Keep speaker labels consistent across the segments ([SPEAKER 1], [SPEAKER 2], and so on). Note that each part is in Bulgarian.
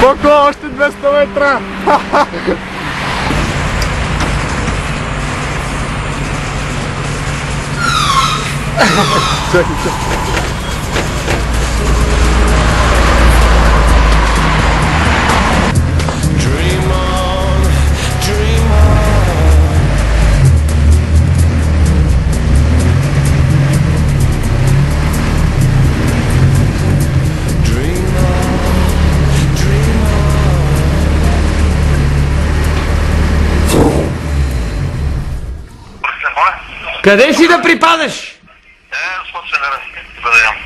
[SPEAKER 1] Колко? Още 200 метра! Чакай, чакай.
[SPEAKER 2] Къде си да припадаш?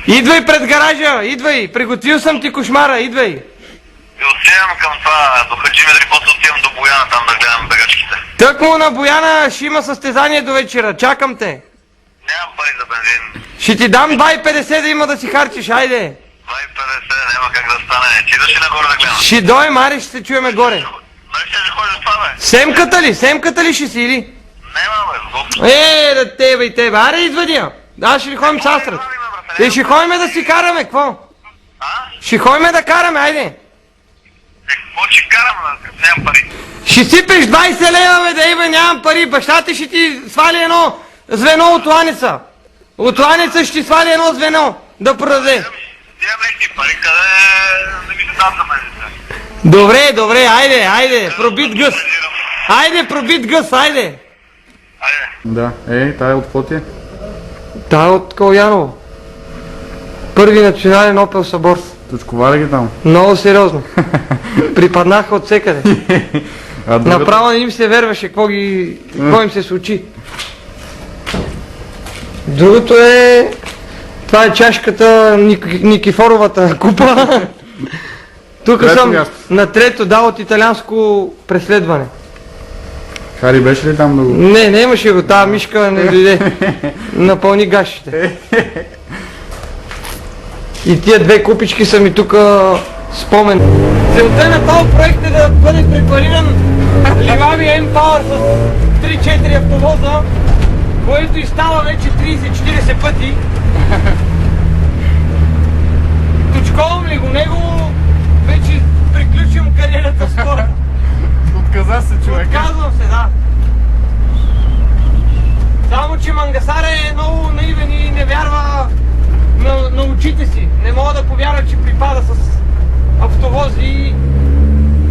[SPEAKER 2] Идвай пред гаража, идвай, приготвил съм ти кошмара, идвай.
[SPEAKER 3] И отивам към това, до Хаджи Медри, после отивам до Бояна там да гледам бегачките.
[SPEAKER 2] Тъкмо на Бояна ще има състезание до вечера, чакам те.
[SPEAKER 3] Нямам пари за бензин.
[SPEAKER 2] Ще ти дам 2,50 да има да си харчиш, айде.
[SPEAKER 3] 2,50, няма как да стане. Ти идваш ли нагоре да гледам?
[SPEAKER 2] Ще дойдем, аре ще се чуеме горе.
[SPEAKER 3] Нали ще ходиш това, бе?
[SPEAKER 2] Семката ли ще си или?
[SPEAKER 3] Нема, бе, злоб.
[SPEAKER 2] Да тебе и тебе, аре извади я. Да, ще ли ходим с Астрад. Ще ходим да си караме, какво? Ще ходим да караме, айде.
[SPEAKER 3] Какво ще карам, нямам пари?
[SPEAKER 2] Ще сипеш 20 лева, бе, да има, нямам пари. Баща ти ще ти свали едно звено от ланица. От ланица ще ти свали едно звено да продаде.
[SPEAKER 3] Имам лихни пари, къде не ми се дам за мен.
[SPEAKER 2] Добре, айде, пробит гъс. Айде, пробит гъс, айде.
[SPEAKER 1] Да, тая от какво ти е?
[SPEAKER 2] Тая от Калуяново. Първи национален Опел събор.
[SPEAKER 1] Точкова ли ги там?
[SPEAKER 2] Много сериозно. Припаднаха от всекъде. Направо не им се верваше какво им се случи. Другото е... Това е чашката Никифоровата купа. Тук съм на трето, да, от италианско преследване.
[SPEAKER 1] Хари беше ли там да го...
[SPEAKER 2] Не имаше го, тази мишка не дойде. Напълни гашите. И тия две купички са ми тук спомен. Целта на този проект е да бъде препариран Ливави N-Power с 3-4 автовоза, което и става вече 30-40 пъти. Точковам ли го него, вече приключвам кариерата скоро.
[SPEAKER 1] Отказа се човека.
[SPEAKER 2] Отказвам се, да. Само че Мангасара е много наивен и не вярва на очите си. Не мога да повярва, че припада с автовози и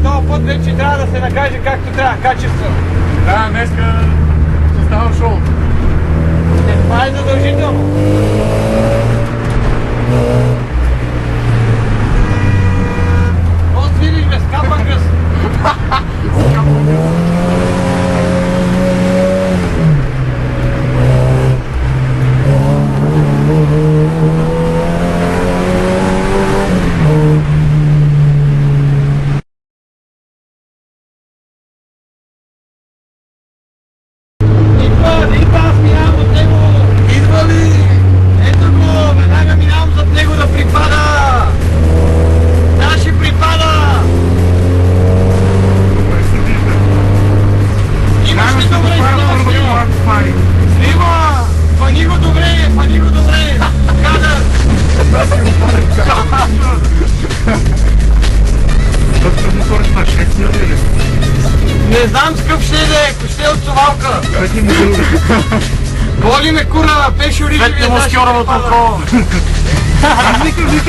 [SPEAKER 2] този път вече трябва да се накаже както трябва, качествено.
[SPEAKER 1] Да, днеска ще става шоу.
[SPEAKER 2] Това е задължително. От видиш бе, скапан гъс. Не знам с къв ще е, ще е от совалка. Боли ме кура, пеше ориги ви е
[SPEAKER 1] маскьоровото око.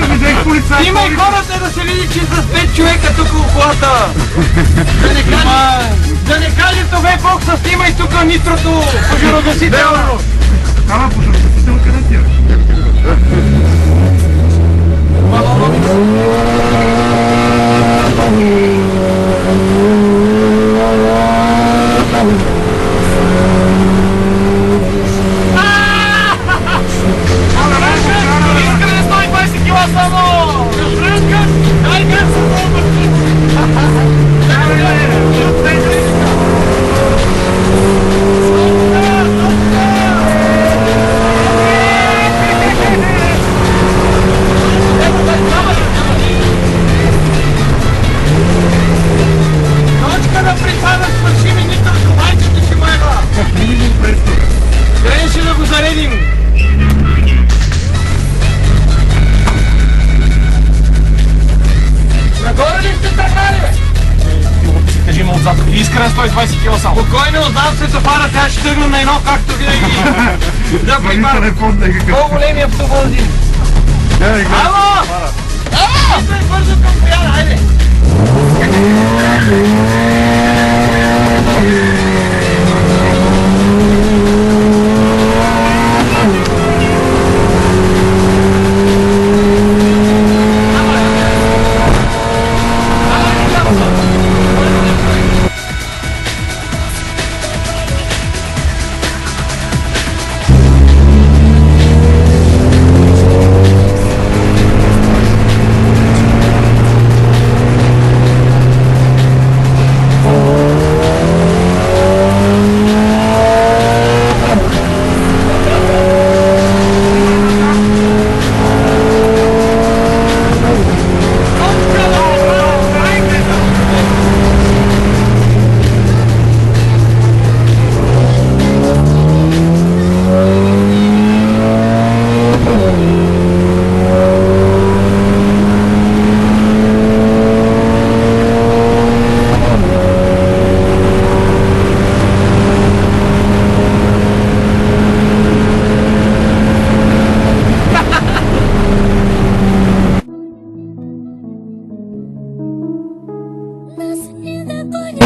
[SPEAKER 1] Видях полицай.
[SPEAKER 2] Има и хората да се види, че с 5 човека тук около колата. Да не каже това бокса, снима и тук нитрото пожарогасител.
[SPEAKER 1] Ама пожарогасител къде ти е?
[SPEAKER 2] 120 кг само. Спокойно, знам светофара, сега ще тръгна на едно, както винаги. Да
[SPEAKER 1] Мани
[SPEAKER 2] припарам.
[SPEAKER 1] телефон некакъв.
[SPEAKER 2] По-големи автовози.
[SPEAKER 1] Гледай, гледай.
[SPEAKER 2] Ало! Идвай бързо към Бояна, хайде!
[SPEAKER 4] Nothing in that body.